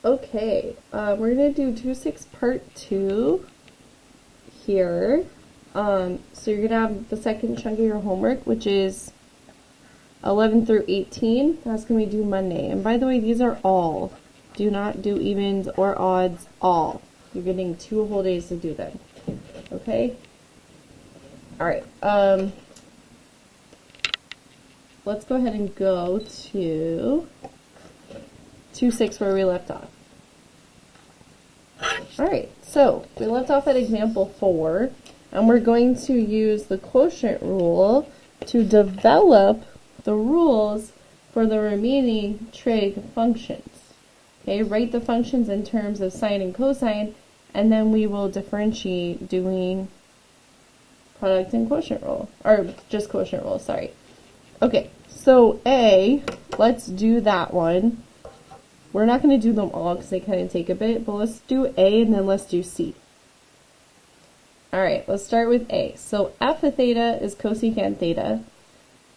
Okay, we're going to do 2-6 part 2 here. So you're going to have the second chunk of your homework, which is 11 through 18. That's going to be due Monday. And by the way, these are all. Do not do evens or odds, all. You're getting 2 whole days to do them. Okay? Alright, let's go ahead and go to 2-6 where we left off. Alright, so we left off at example 4, and we're going to use the quotient rule to develop the rules for the remaining trig functions. Okay, write the functions in terms of sine and cosine, and then we will differentiate doing product and quotient rule, or just quotient rule, sorry. Okay, so A, let's do that one. We're not going to do them all because they kind of take a bit, but let's do A and then let's do C. Alright, let's start with A. So f of theta is cosecant theta.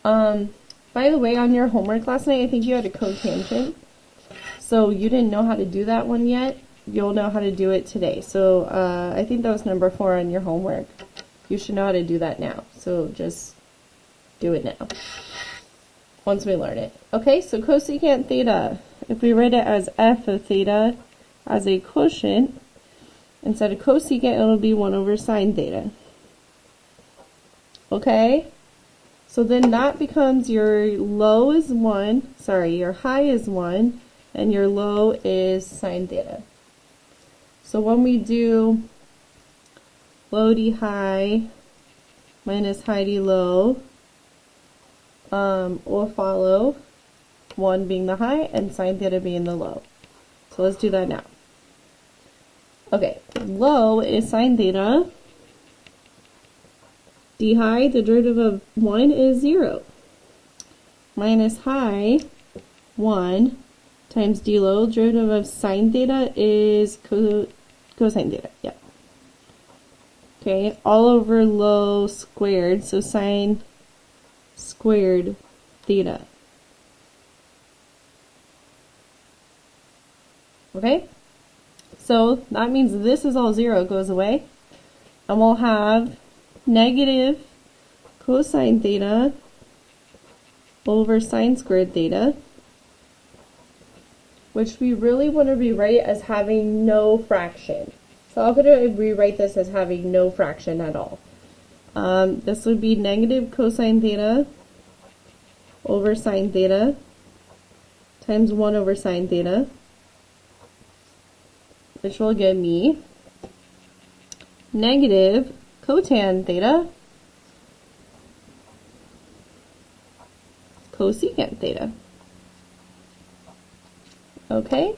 By the way, on your homework last night, I think you had a cotangent. So you didn't know how to do that one yet. You'll know how to do it today. So I think that was number 4 on your homework. You should know how to do that now. So just do it now, once we learn it. Okay, so cosecant theta. If we write it as f of theta as a quotient, instead of cosecant, it'll be 1 over sine theta. Okay? So then that becomes your low is 1, your high is 1, and your low is sine theta. So when we do low d high minus high d low, will follow 1 being the high and sine theta being the low. So let's do that now. Okay, low is sine theta. D high, the derivative of 1 is 0. Minus high, 1, times d low, derivative of sine theta is cosine theta. Yeah. Okay, all over low squared, so sine squared theta. Okay, so that means this is all 0, it goes away, and we'll have negative cosine theta over sine squared theta, which we really want to rewrite as having no fraction. So I'm going to rewrite this as having no fraction at all. This would be negative cosine theta over sine theta times 1 over sine theta, which will give me negative cotan theta cosecant theta. Okay,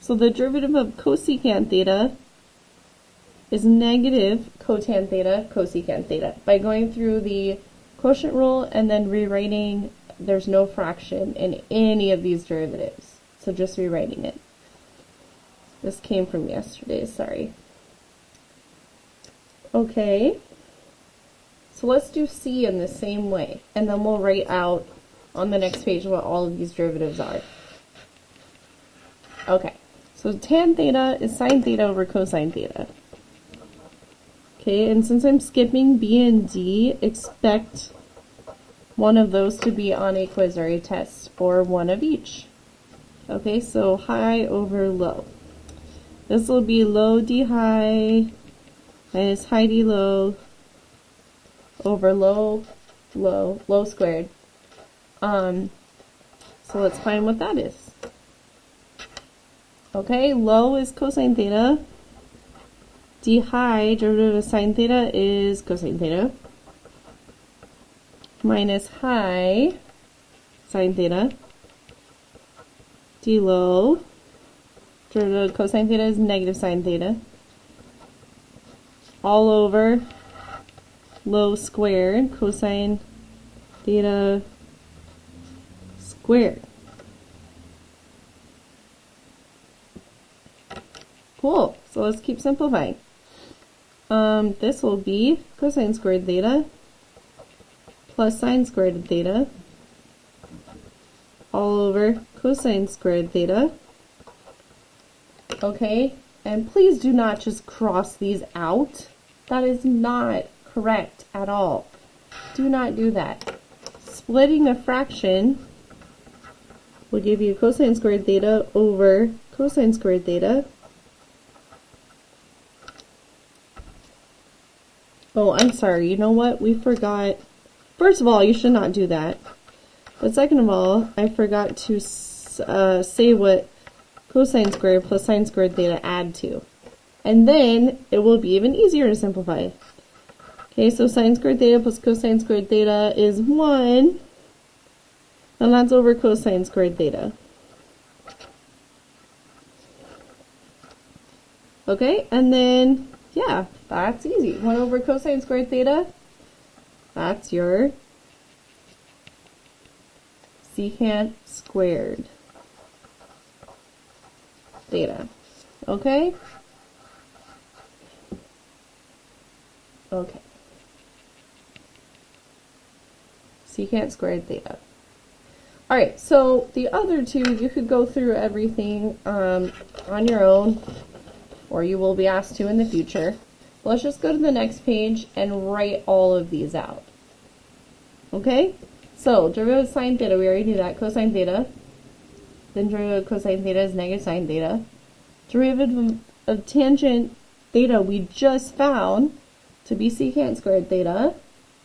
so the derivative of cosecant theta is negative cotan theta cosecant theta. By going through the quotient rule and then rewriting, there's no fraction in any of these derivatives. So just rewriting it. This came from yesterday, sorry. Okay, so let's do C in the same way, and then we'll write out on the next page what all of these derivatives are. Okay, so tan theta is sine theta over cosine theta. Okay, and since I'm skipping B and D, expect one of those to be on a quiz or a test, or one of each. Okay, so high over low. This will be low d high minus high d low over low squared. So let's find what that is. Okay, low is cosine theta. D high, derivative of sine theta, is cosine theta. Minus high, sine theta. D low, derivative of cosine theta, is negative sine theta. All over low squared, cosine theta squared. Cool, so let's keep simplifying. This will be cosine squared theta plus sine squared theta all over cosine squared theta Okay? And please do not just cross these out. That is not correct at all. Do not do that. Splitting a fraction will give you cosine squared theta over cosine squared theta. Oh, I'm sorry. You know what? We forgot. First of all, you should not do that. But second of all, I forgot to say what cosine squared plus sine squared theta add to. And then it will be even easier to simplify. Okay, so sine squared theta plus cosine squared theta is 1. And that's over cosine squared theta. Okay, and then, yeah, that's easy. 1 over cosine squared theta, that's your secant squared theta. Okay? Okay. Secant squared theta. Alright, so the other two, you could go through everything on your own, or you will be asked to in the future. Let's just go to the next page and write all of these out. Okay? So, derivative of sine theta, we already knew that, cosine theta. Then derivative of cosine theta is negative sine theta. Derivative of tangent theta we just found to be secant squared theta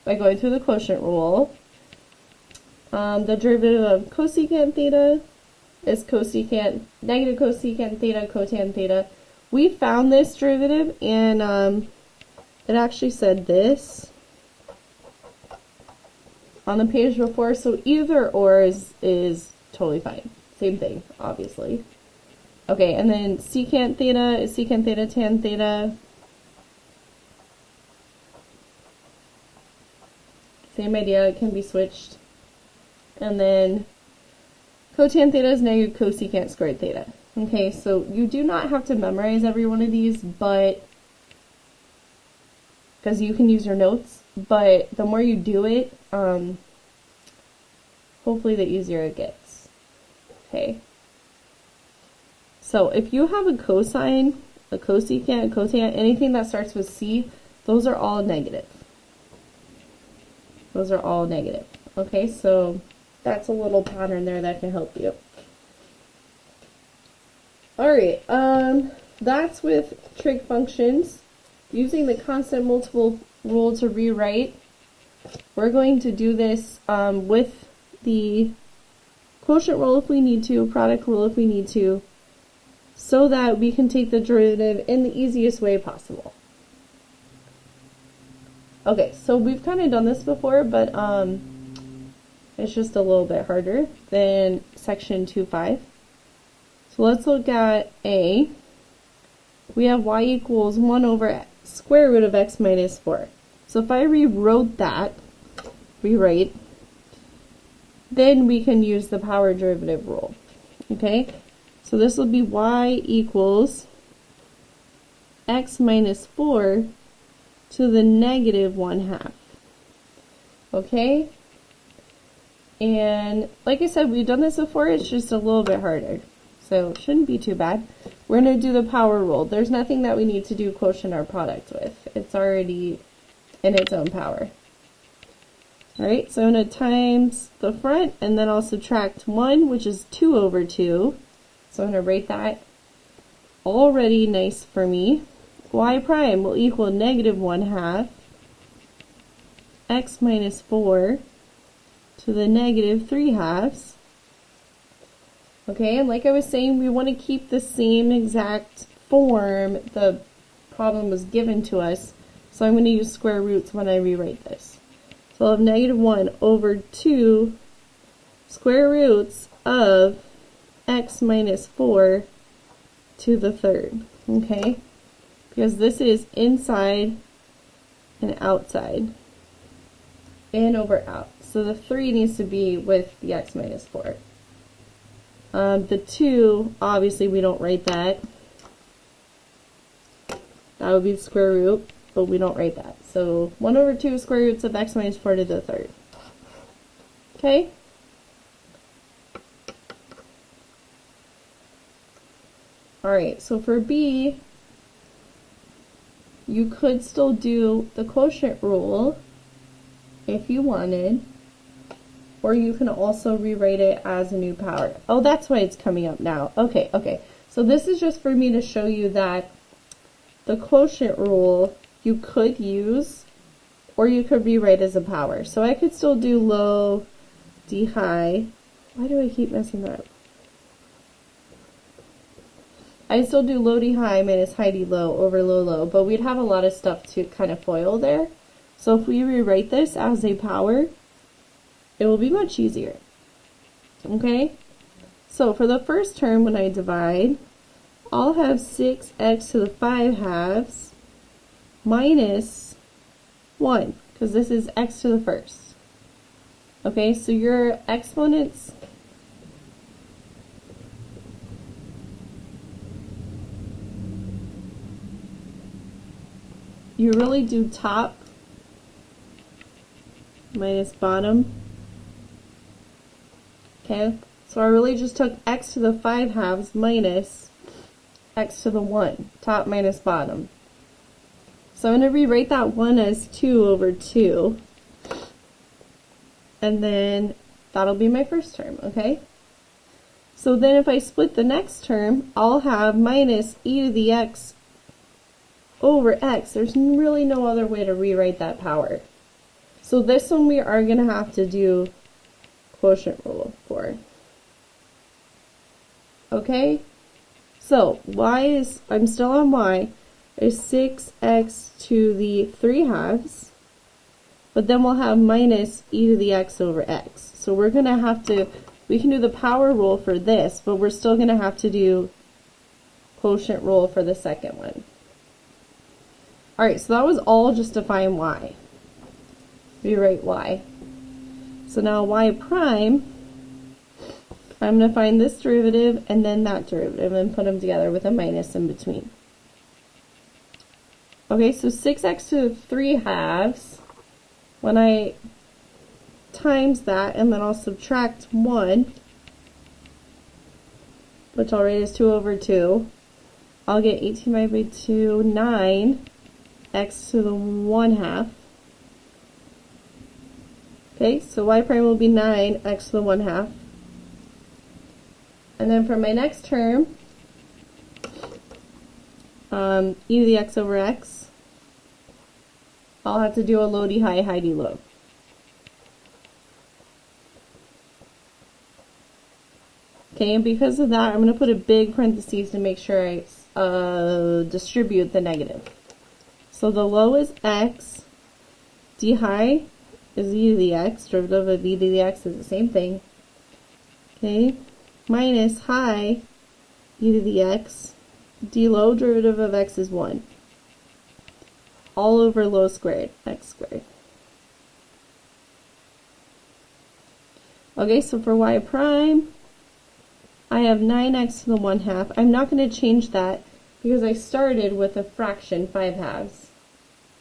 by going through the quotient rule. The derivative of cosecant theta is negative cosecant theta, cotan theta. We found this derivative and it actually said this on the page before, so either or is totally fine. Same thing, obviously. Okay, and then secant theta is secant theta tan theta. Same idea, it can be switched. And then cotan theta is negative cosecant squared theta. Okay, so you do not have to memorize every one of these, but because you can use your notes, but the more you do it, hopefully the easier it gets. Okay. So if you have a cosine, a cosecant, a cotan, anything that starts with C, those are all negative. Those are all negative. Okay, so that's a little pattern there that can help you. Alright, that's with trig functions. Using the constant multiple rule to rewrite, we're going to do this with the quotient rule if we need to, product rule if we need to, so that we can take the derivative in the easiest way possible. Okay, so we've kind of done this before, but it's just a little bit harder than section 2.5. So let's look at A. We have y equals 1 over square root of x minus 4. So if I rewrite, then we can use the power derivative rule. Okay? So this will be y equals x minus 4 to the negative 1/2. Okay? And like I said, we've done this before, it's just a little bit harder. So it shouldn't be too bad. We're going to do the power rule. There's nothing that we need to do quotient or product with. It's already in its own power. Alright, so I'm going to times the front and then I'll subtract 1, which is 2 over 2. So I'm going to write that already nice for me. Y prime will equal negative 1/2 x minus 4 to the negative 3/2. Okay, and like I was saying, we want to keep the same exact form the problem was given to us. So I'm going to use square roots when I rewrite this. So I'll have negative 1 over 2 square roots of x minus 4 to the third. Okay, because this is inside and outside. In over out. So the 3 needs to be with the x minus 4. The 2, obviously we don't write that. That would be the square root, but we don't write that. So 1 over 2 square roots of x minus 4 to the third. Okay? Alright, so for B, you could still do the quotient rule if you wanted, or you can also rewrite it as a new power. Oh, that's why it's coming up now. Okay, okay. So this is just for me to show you that the quotient rule you could use, or you could rewrite as a power. So I could still do low d high. Why do I keep messing that up? I still do low d high minus high d low over low low, but we'd have a lot of stuff to kind of FOIL there. So if we rewrite this as a power, it will be much easier. Okay? So for the first term, when I divide, I'll have 6x to the 5 halves minus 1, because this is x to the first. Okay, so your exponents, you really do top minus bottom. Okay, so I really just took x to the 5 halves minus x to the 1, top minus bottom. So I'm going to rewrite that 1 as 2 over 2, and then that'll be my first term, okay? So then if I split the next term, I'll have minus e to the x over x. There's really no other way to rewrite that power. So this one we are going to have to do quotient rule for. Okay? So y is, I'm still on y, is 6x to the 3 halves, but then we'll have minus e to the x over x. So we're going to have to, we can do the power rule for this, but we're still going to have to do quotient rule for the second one. Alright, so that was all just to find y. Rewrite y. So now y prime, I'm going to find this derivative and then that derivative and put them together with a minus in between. Okay, so 6x to the 3 halves, when I times that and then I'll subtract 1, which I'll write as 2 over 2, I'll get 18 divided by 2, 9, x to the 1 half. Okay, so y prime will be 9, x to the 1 half. And then for my next term, e to the x over x, I'll have to do a low d high, high d low. Okay, and because of that, I'm going to put a big parentheses to make sure I distribute the negative. So the low is x, d high is e to the x, derivative of e to the x is the same thing. Okay, minus high, e to the x, d low, derivative of x is 1. All over low squared, x squared. Okay, so for y prime, I have 9x to the 1 half. I'm not going to change that because I started with a fraction 5 halves.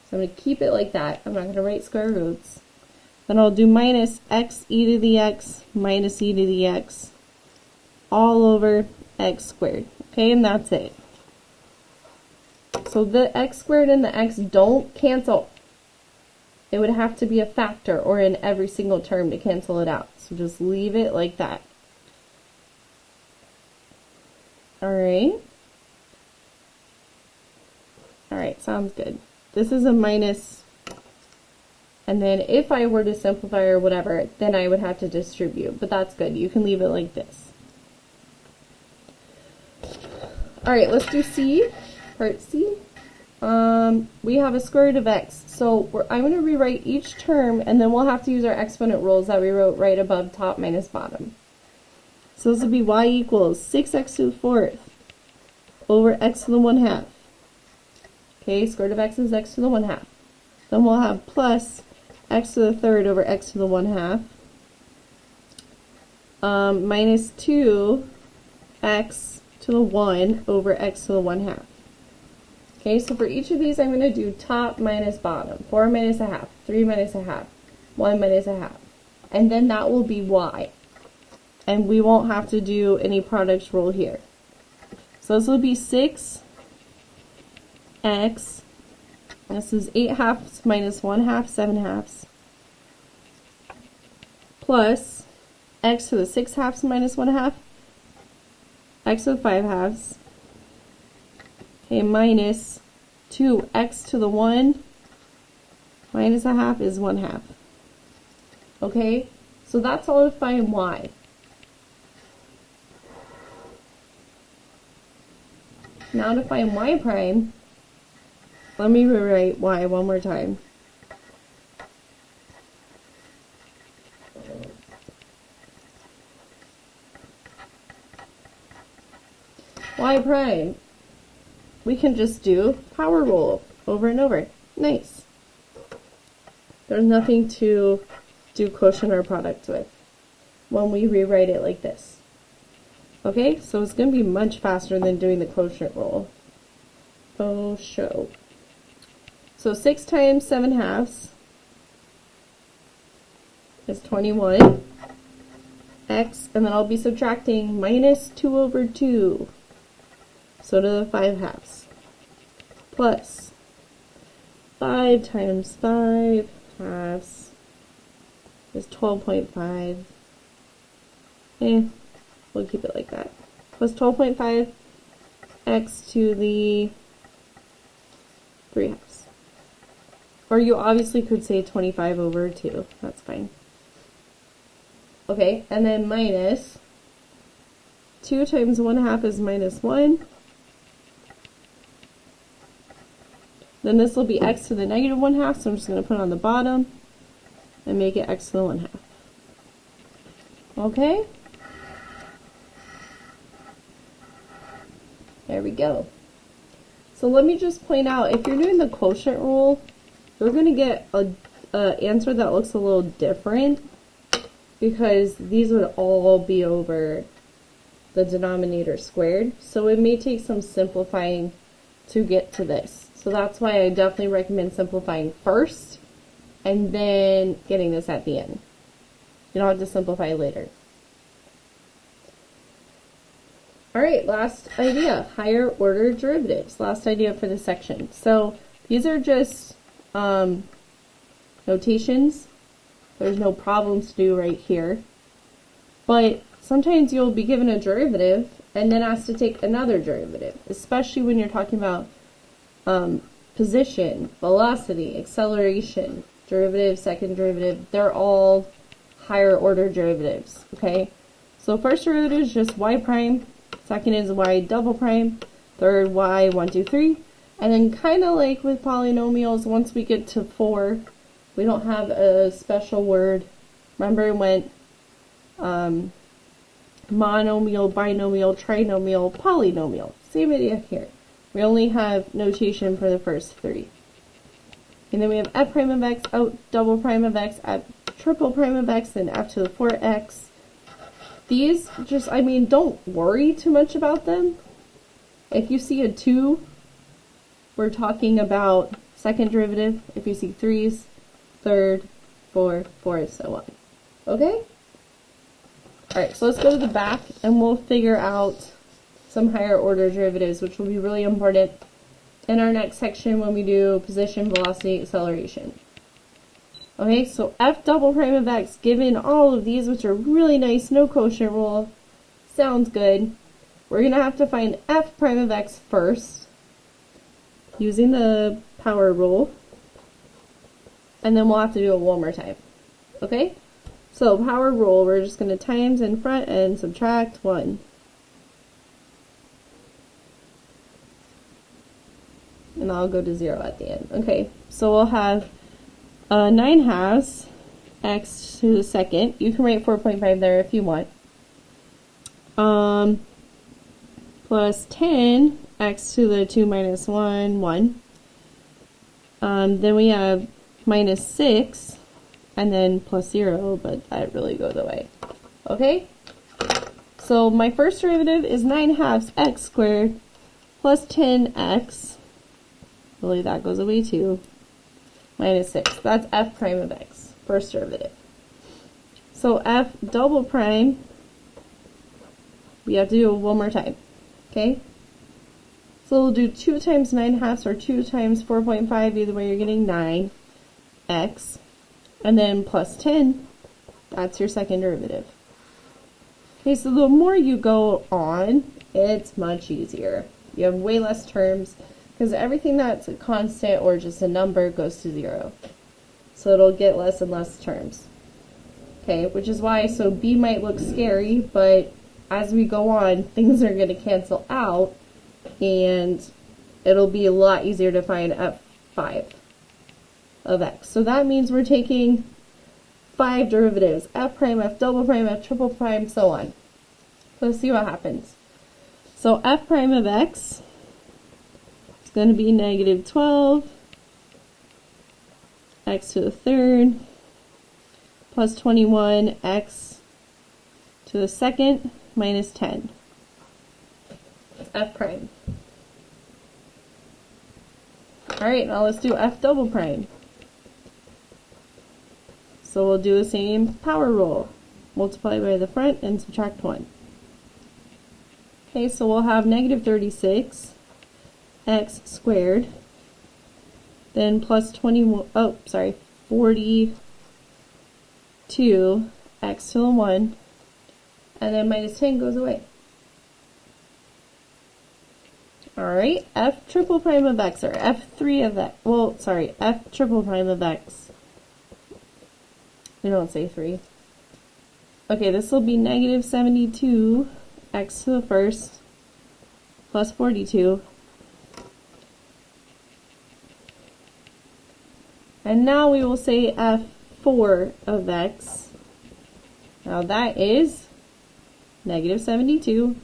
So I'm going to keep it like that. I'm not going to write square roots. Then I'll do minus x e to the x minus e to the x all over x squared. Okay, and that's it. So the x squared and the x don't cancel. It would have to be a factor or in every single term to cancel it out. So just leave it like that. Alright. Alright, sounds good. This is a minus, and then if I were to simplify or whatever, then I would have to distribute, but that's good. You can leave it like this. Alright, let's do C, part C. We have a square root of x, so I'm going to rewrite each term, and then we'll have to use our exponent rules that we wrote right above top minus bottom. So this would be y equals 6x to the 4th over x to the 1 half. Okay, square root of x is x to the 1 half. Then we'll have plus x to the 3rd over x to the 1 half. Minus 2x to the 1 over x to the 1 half. Okay, so for each of these I'm going to do top minus bottom. 4 minus a half, 3 minus a half, 1 minus a half. And then that will be y. And we won't have to do any products rule here. So this will be 6x, this is 8 halves minus 1 half, 7 halves, plus x to the 6 halves minus 1 half, x to the 5 halves, okay, minus 2x to the 1 minus a half is 1 half. Okay, so that's all to find y. Now to find y prime, let me rewrite y one more time. Y prime, we can just do power rule over and over. Nice. There's nothing to do quotient or product with when we rewrite it like this. Okay, so it's going to be much faster than doing the quotient rule. Oh, show. So 6 times 7 halves is 21. X, and then I'll be subtracting minus 2 over 2. So to the 5 halves. Plus 5 times 5 halves is 12.5. We'll keep it like that. Plus 12.5 x to the 3 halves. Or you obviously could say 25 over 2. That's fine. Okay, and then minus 2 times 1 half is minus 1. Then this will be x to the negative 1 half, so I'm just going to put it on the bottom and make it x to the 1 half. Okay? There we go. So let me just point out, if you're doing the quotient rule, you're going to get an answer that looks a little different because these would all be over the denominator squared. So it may take some simplifying to get to this. So that's why I definitely recommend simplifying first and then getting this at the end. You don't have to simplify later. Alright, last idea, higher order derivatives. Last idea for this section. So these are just notations. There's no problems to do right here. But sometimes you'll be given a derivative and then asked to take another derivative, especially when you're talking about position, velocity, acceleration, derivative, second derivative. They're all higher order derivatives, okay? So first derivative is just y prime, second is y double prime, third y 1, 2, 3, and then kind of like with polynomials, once we get to 4, we don't have a special word. Remember when monomial, binomial, trinomial, polynomial. Same idea here. We only have notation for the first 3. And then we have f prime of x, out double prime of x, f triple prime of x, and f to the 4x. These just, I mean, don't worry too much about them. If you see a 2, we're talking about second derivative. If you see 3s, third, 4, 4, so on. Okay? Alright, so let's go to the back and we'll figure out some higher order derivatives, which will be really important in our next section when we do position, velocity, acceleration. Okay, so f double prime of x, given all of these, which are really nice, no quotient rule, sounds good. We're going to have to find f prime of x first, using the power rule, and then we'll have to do it one more time. Okay? So power rule, we're just going to times in front and subtract 1. And I'll go to 0 at the end. Okay, so we'll have 9 halves x to the second. You can write 4.5 there if you want. Plus 10 x to the 2 minus 1, 1. Then we have minus 6. And then plus 0, but that really goes away. Okay? So my first derivative is 9 halves x squared plus 10x. Really, that goes away too. Minus 6. That's f prime of x. First derivative. So f double prime, we have to do it one more time. Okay? So we'll do 2 times 9/2 or 2 times 4.5, either way you're getting 9x. And then plus 10, that's your second derivative. Okay, so the more you go on, it's much easier. You have way less terms, because everything that's a constant or just a number goes to 0. So it'll get less and less terms. Okay, which is why, so b might look scary, but as we go on, things are going to cancel out, and it'll be a lot easier to find f5 of x. So that means we're taking 5 derivatives, f prime, f double prime, f triple prime, so on. Let's see what happens. So f prime of x is going to be negative 12 x to the third plus 21 x to the second minus 10. That's f prime. Alright, now let's do f double prime. So we'll do the same power rule. Multiply by the front and subtract 1. Okay, so we'll have negative 36 x squared, then plus 42 x to the 1, and then minus 10 goes away. Alright, f triple prime of x, or f3 of x, well, sorry, f triple prime of x. We don't say 3. Okay, this will be negative 72 x to the first plus 42. And now we will say f4 of x. Now that is negative 72.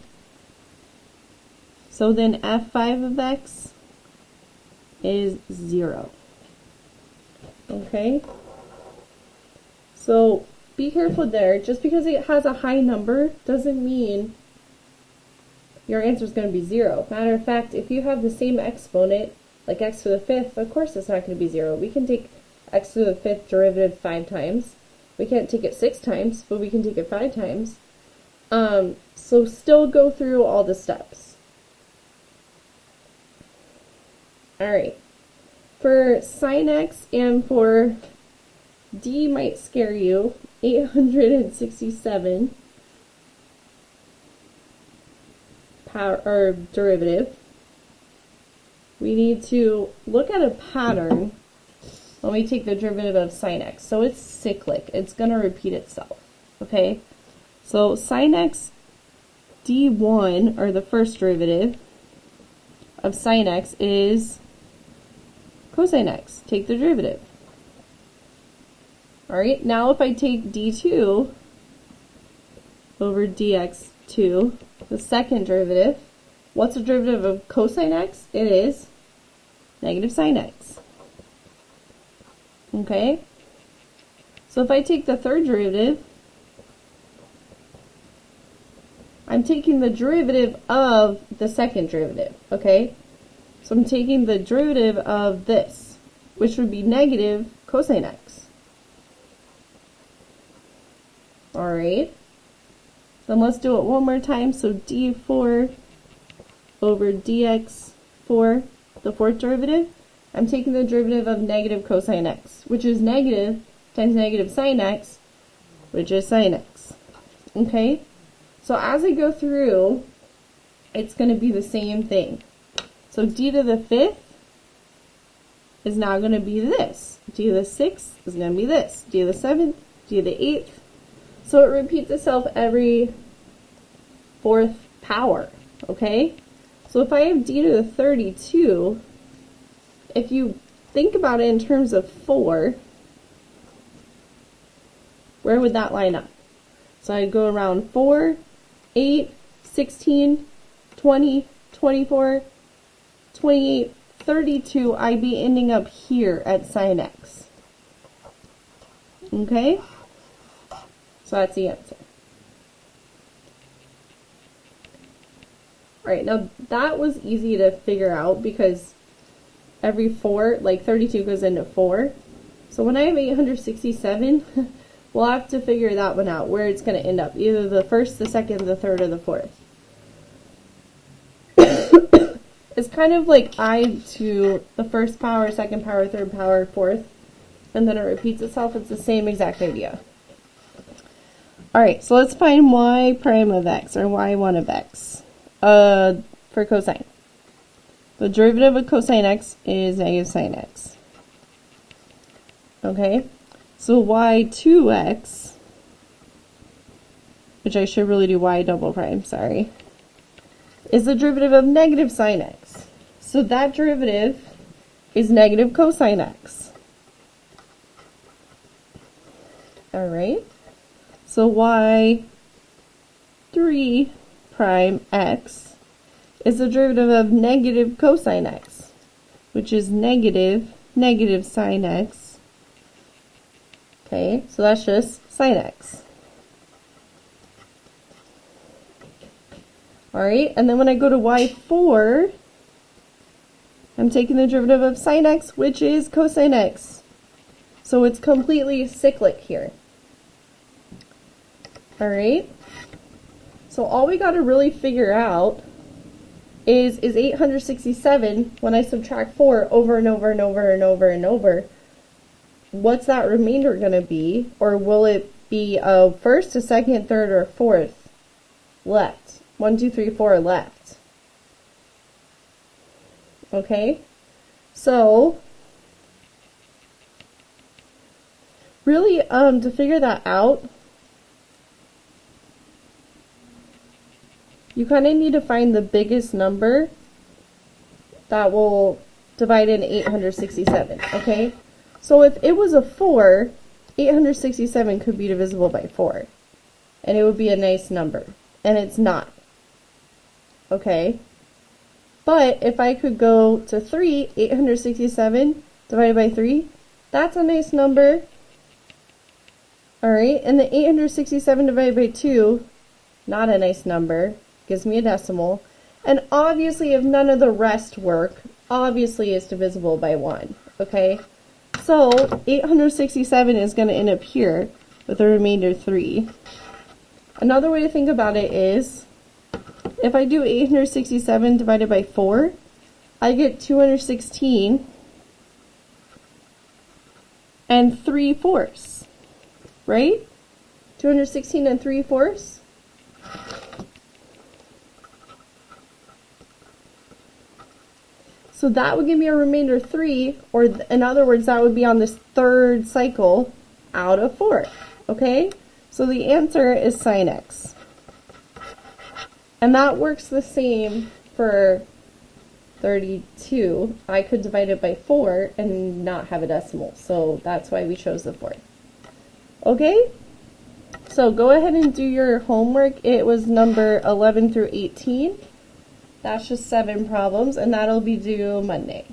So then f5 of x is 0. Okay? So be careful there. Just because it has a high number doesn't mean your answer is going to be 0. Matter of fact, if you have the same exponent, like x to the 5th, of course it's not going to be 0. We can take x to the 5th derivative 5 times. We can't take it 6 times, but we can take it 5 times. So still go through all the steps. Alright. For sine x and for d might scare you, 867 power or derivative. We need to look at a pattern when we take the derivative of sine x. So it's cyclic. It's going to repeat itself. Okay? So sine x d1, or the first derivative of sine x, is cosine x. Take the derivative. Alright, now if I take d2 over dx2, the second derivative, what's the derivative of cosine x? It is negative sine x. Okay? So if I take the third derivative, I'm taking the derivative of the second derivative. Okay? So I'm taking the derivative of this, which would be negative cosine x. Alright, then let's do it one more time. So d4 over dx4, the fourth derivative, I'm taking the derivative of negative cosine x, which is negative times negative sine x, which is sine x. Okay, so as I go through, it's going to be the same thing. So d to the 5th is now going to be this. D to the 6th is going to be this. D to the 7th, D to the 8th. So it repeats itself every fourth power, okay? So if I have d to the 32, if you think about it in terms of 4, where would that line up? So I'd go around 4, 8, 16, 20, 24, 28, 32, I'd be ending up here at sine x. Okay? So that's the answer. Alright, now that was easy to figure out because every 4, like 32 goes into 4. So when I have 867, we'll have to figure that one out, where it's going to end up. Either the first, the second, the third, or the fourth. It's kind of like I to the first power, second power, third power, fourth, and then it repeats itself. It's the same exact idea. Alright, so let's find y prime of x, or y1 of x, for cosine. The derivative of cosine x is negative sine x. Okay, so y2x, which I should really do y double prime, sorry, is the derivative of negative sine x. So that derivative is negative cosine x. Alright, so y3 prime x is the derivative of negative cosine x, which is negative sine x. Okay, so that's just sine x. Alright, and then when I go to y4, I'm taking the derivative of sine x, which is cosine x. So it's completely cyclic here. Alright, so all we got to really figure out is 867, when I subtract 4 over and over and over and over and over, what's that remainder going to be? Or will it be a first, a second, third, or fourth left? 1, 2, 3, 4 left. Okay, so really to figure that out, you kind of need to find the biggest number that will divide in 867, okay? So if it was a 4, 867 could be divisible by 4, and it would be a nice number, and it's not, okay? But if I could go to 3, 867 divided by 3, that's a nice number, alright? And the 867 divided by 2, not a nice number, gives me a decimal. And obviously, if none of the rest work, obviously it's divisible by 1, okay? So 867 is going to end up here with a remainder 3. Another way to think about it is, if I do 867 divided by 4, I get 216 and 3/4, right? 216 and 3/4. So that would give me a remainder 3, or in other words, that would be on this third cycle out of 4, okay? So the answer is sine x. And that works the same for 32. I could divide it by 4 and not have a decimal, so that's why we chose the 4. Okay? So go ahead and do your homework. It was number 11 through 18. That's just 7 problems, and that'll be due Monday.